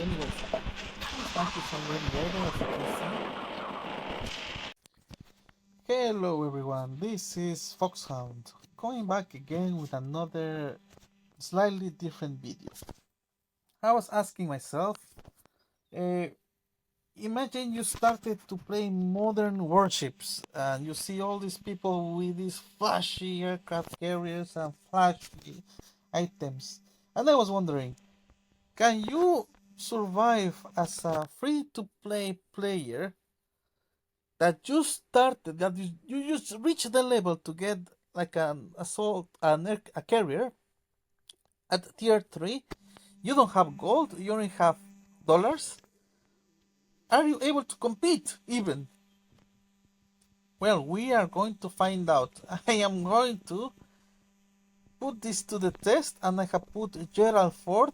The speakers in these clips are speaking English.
Anyways, this match is already over as you can see. Hello everyone, this is Foxhound, coming back again with another slightly different video. I was asking myself, uh, imagine you started to play modern warships and you see all these people with these flashy aircraft carriers and flashy items. And I was wondering, can you survive as a free to play player that you started, that you just reached the level to get like an assault, a carrier at tier 3? You don't have gold, you only have dollars. Are you able to compete even? Well, we are going to find out. I am going to put this to the test, and I have put Gerald Ford,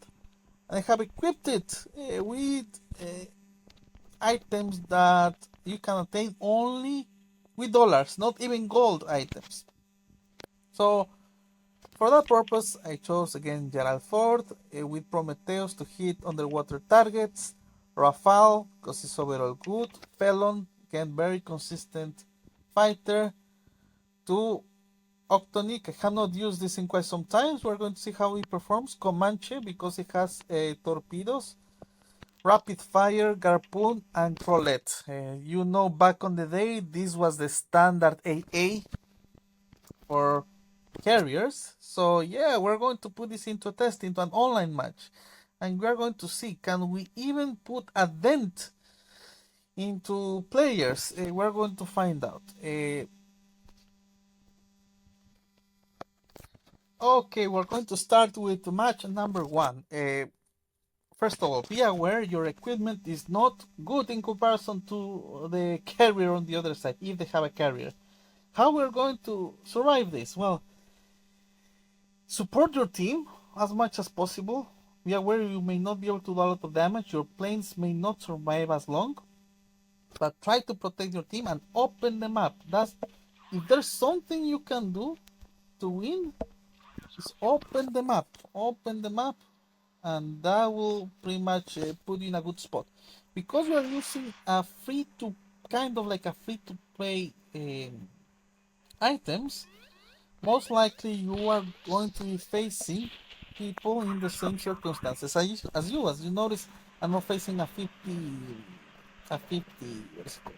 and I have equipped it with items that you can obtain only with dollars, not even gold items. So, for that purpose, I chose again Gerald Ford with Prometheus to hit underwater targets, Rafale because it's overall good, Felon, again very consistent fighter, to Octonic. I have not used this in quite some time. We're going to see how it performs. Comanche because it has torpedoes, rapid fire, Garpoon, and Trollette. You know, back on the day, this was the standard AA for carriers. So yeah, we're going to put this into a test, into an online match, and we're going to see, can we even put a dent into players? We're going to find out. Okay, we're going to start with match number 1. First of all, be aware your equipment is not good in comparison to the carrier on the other side, if they have a carrier. How we're going to survive this? Well, support your team as much as possible. Be aware you may not be able to do a lot of damage. Your planes may not survive as long. But try to protect your team and open the map. If there's something you can do to win, just open the map. Open the map, and that will pretty much put you in a good spot. Because we are using a free to kind of like a free to play items, most likely you are going to be facing people in the same circumstances as you notice, I'm not facing a 50 what is it called?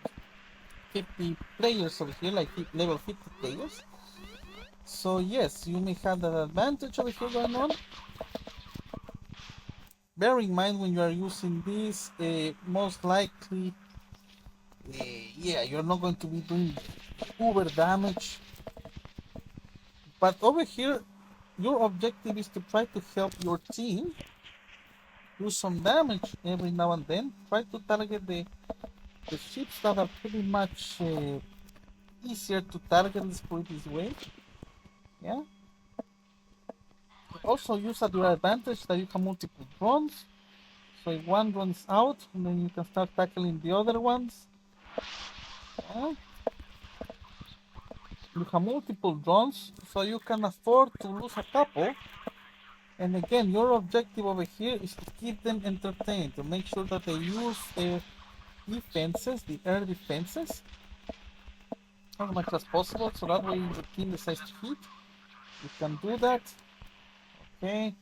50 players over here, like level 50 players. So yes, you may have that advantage over here going on. Bear in mind when you are using this, most likely, yeah, you're not going to be doing uber damage. But over here, your objective is to try to help your team do some damage every now and then. Try to target the ships that are pretty much easier to target, let's put it this way. Yeah. Also use at your advantage that you have multiple drones. So if one runs out, then you can start tackling the other ones. Yeah. You have multiple drones, so you can afford to lose a couple. And again, your objective over here is to keep them entertained, to make sure that they use their defenses, the air defenses, as much as possible, so that way the team decides to hit. You can do that. Okay,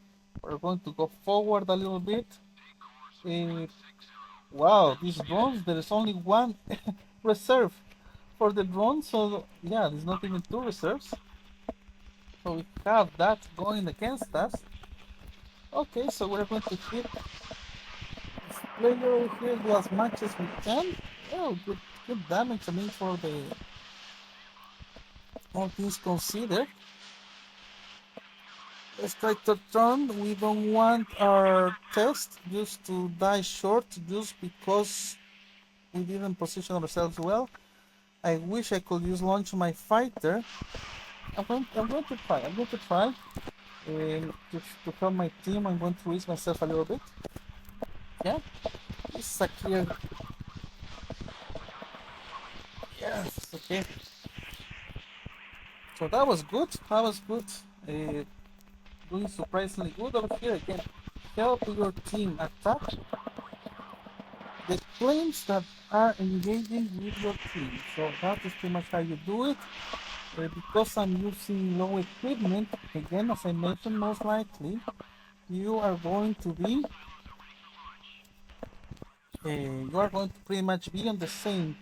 we're going to go forward a little bit. Wow, these drones, there is only one reserve for the drone, so yeah, there's not even two reserves. So we have that going against us. Okay, so we're going to hit this player over here, do as much as we can. Oh, good damage, I mean, for the all things considered. Let's try to turn. We don't want our test just to die short just because we didn't position ourselves well. I wish I could use launch my fighter. I'm going to try. I'm going to try to help my team. I'm going to risk myself a little bit. Yeah, this is a clear. Yes, okay. So that was good. That was good. Doing surprisingly good over here again. Help your team attack. the claims that are engaging with your team. So that is pretty much how you do it. Because I'm using low equipment, again, as I mentioned, most likely you are going to be you are going to pretty much be on the same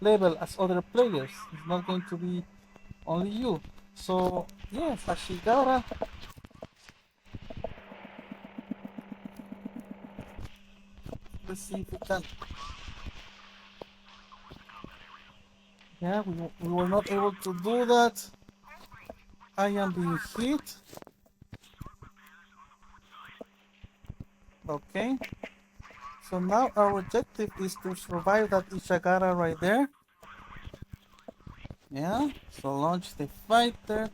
level as other players. It's not going to be only you. So yes, Ashigara. Let's see if we can. Yeah, we were not able to do that. I am being hit. Okay. So now our objective is to survive that Ishigara right there. Yeah. So launch the fighter.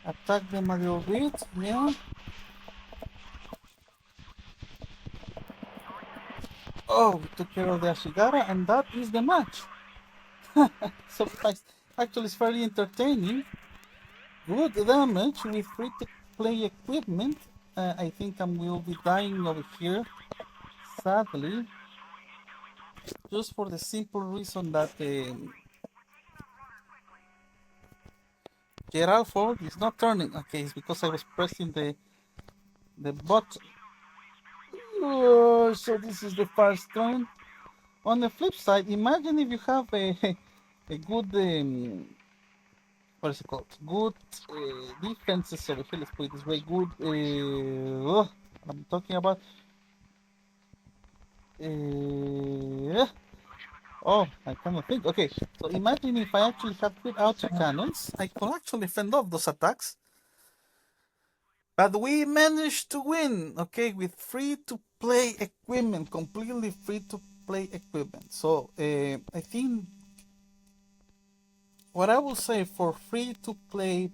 Attack them a little bit. Yeah. Oh, we took care of the Ashigara, and that is the match. Surprise. Actually, it's fairly entertaining. Good damage with free to play equipment. I think I will be dying over here, sadly, just for the simple reason that Gerald Ford is not turning. Okay, it's because I was pressing the button. Oh, so this is the first turn. On the flip side, imagine if you have a good what is it called? Good defenses over here. Let's put it this way. Good. I'm talking about. Oh, I cannot think. Okay, so imagine if I actually have good auto cannons, I could actually fend off those attacks. But we managed to win, okay, with free-to-play equipment, completely free-to-play equipment. So I think what I will say for free-to-play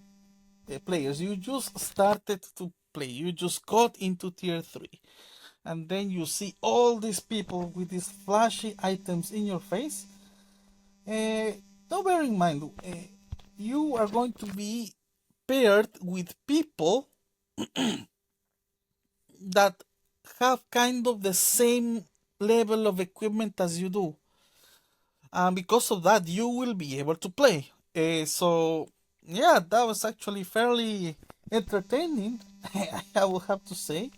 players, you just started to play, you just got into tier 3, and then you see all these people with these flashy items in your face. Now bear in mind, you are going to be paired with people that have kind of the same level of equipment as you do. And because of that, you will be able to play. So, yeah, that was actually fairly entertaining, I will have to say.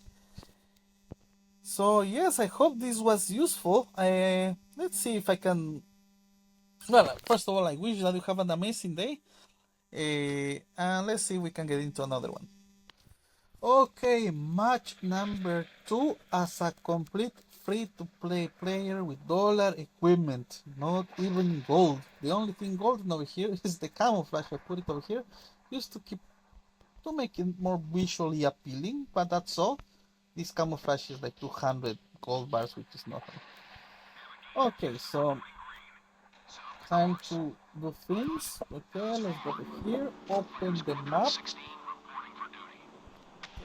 So, yes, I hope this was useful. Let's see if I can. Well, first of all, I wish that you have an amazing day. And let's see if we can get into another one. Okay, match number 2 as a complete free-to-play player with dollar equipment, not even gold. The only thing golden over here is the camouflage. I put it over here just to make it more visually appealing, but that's all. This camouflage is like 200 gold bars, which is nothing. Okay, so time to do things. Okay, let's go here, open the map.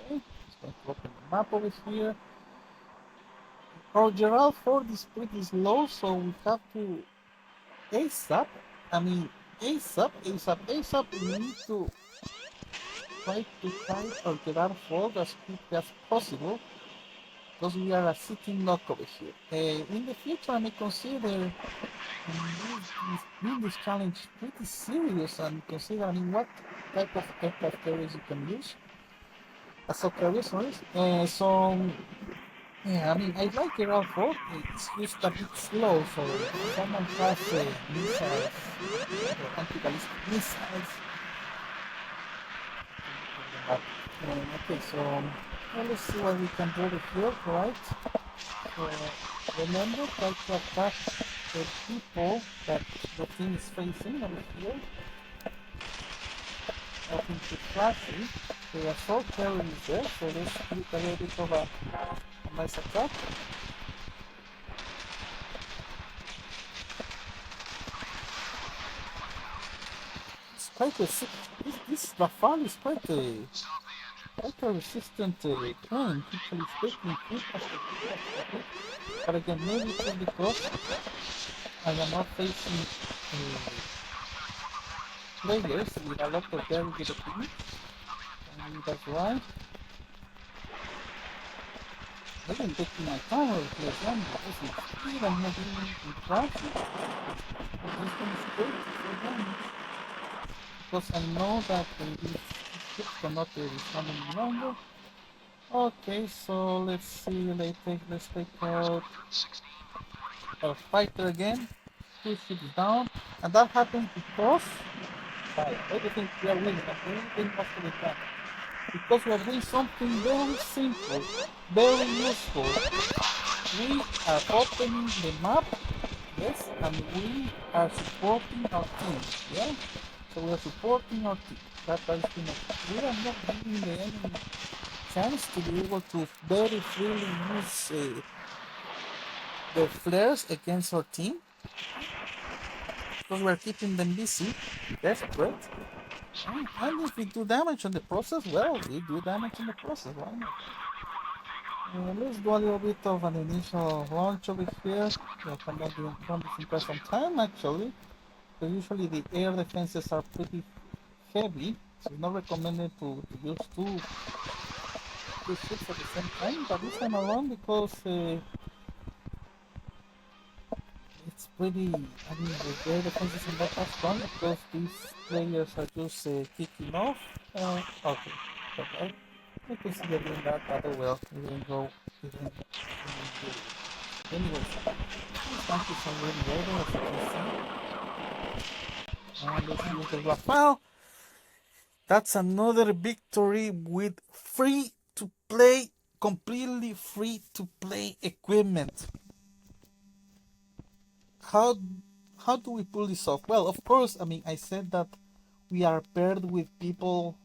Okay, just going to open the map over here. Our Gerald Ford is pretty slow, so we have to ace up. I mean, ace up, ace up, ace up. We need to try to find our Gerald Ford as quickly as possible because we are a sitting lock over here. In the future, I may consider this challenge pretty serious and consider, I mean, what type of aircraft carriers you can use as a carrier, sorry. So yeah, I mean, I like it all for it's just a bit slow, so if someone has missiles or anti-ballistic missiles. Okay, so well, let's see what we can do here, right? So remember, try to attack the people that the team is facing over here. Nothing too flashy. The assault carrier is there, so let's get a little bit of a nice attack. Quite a this Rafale is quite a resistant plane, actually speaking. But again, maybe it's because I am not facing players with a lot of very good opinions, and that's why. even taking my time to replace them because it's speed and not being in traffic. I'm just gonna stay for them because I know that this ship cannot respond any longer. Okay, so let's see. Let's take out a fighter again. Two ships down, and that happens because why do you think we are winning? We win most of the time because we are doing something very simple, very useful. We are opening the map, yes, and we are supporting our team, yeah. So we are supporting our team. That is enough. We are not giving the enemy chance to be able to very freely use their flares against our team because we are keeping them busy, desperate. And if we do damage in the process, well, we do damage in the process. Why not? Let's do a little bit of an initial launch over here. Yeah, come this quite some time actually. So usually the air defenses are pretty heavy, so it's not recommended to use two ships at the same time. But this time around, because it's pretty, I mean, the air defenses are not that strong because these players are just kicking off. Okay, okay. I consider doing that, but oh well, it didn't go, it didn't do it. Anyways, this tank is already ready, as you can see. And let's use the Rafale. That's another victory with free to play, completely free to play equipment. How how do we pull this off? Well, of course, I mean, I said that we are paired with people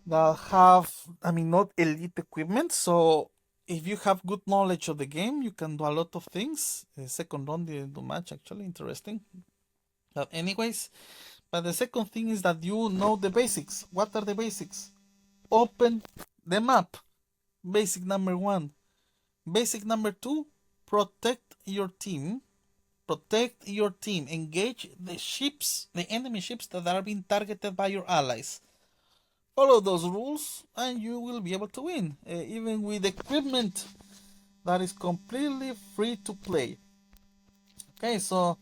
that have, I mean, not elite equipment. So if you have good knowledge of the game, you can do a lot of things. The second round didn't do much, actually, interesting. But anyways, but the second thing is that you know the basics. What are the basics? Open the map. Basic number one. Basic number two, protect your team. Protect your team. Engage the ships, the enemy ships that are being targeted by your allies. Follow those rules and you will be able to win, even with equipment that is completely free to play. Okay, so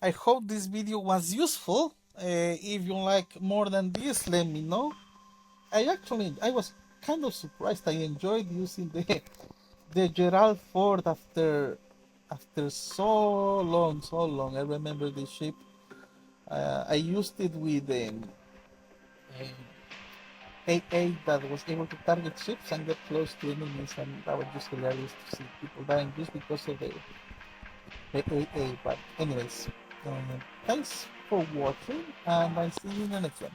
I hope this video was useful. If you like more than this, let me know. I was kind of surprised. I enjoyed using the Gerald Ford after so long, so long. I remember this ship. I used it with AA that was able to target ships and get close to enemies, and that was just hilarious to see people dying just because of the AA. But anyways, thanks for watching, and I see you in the next one.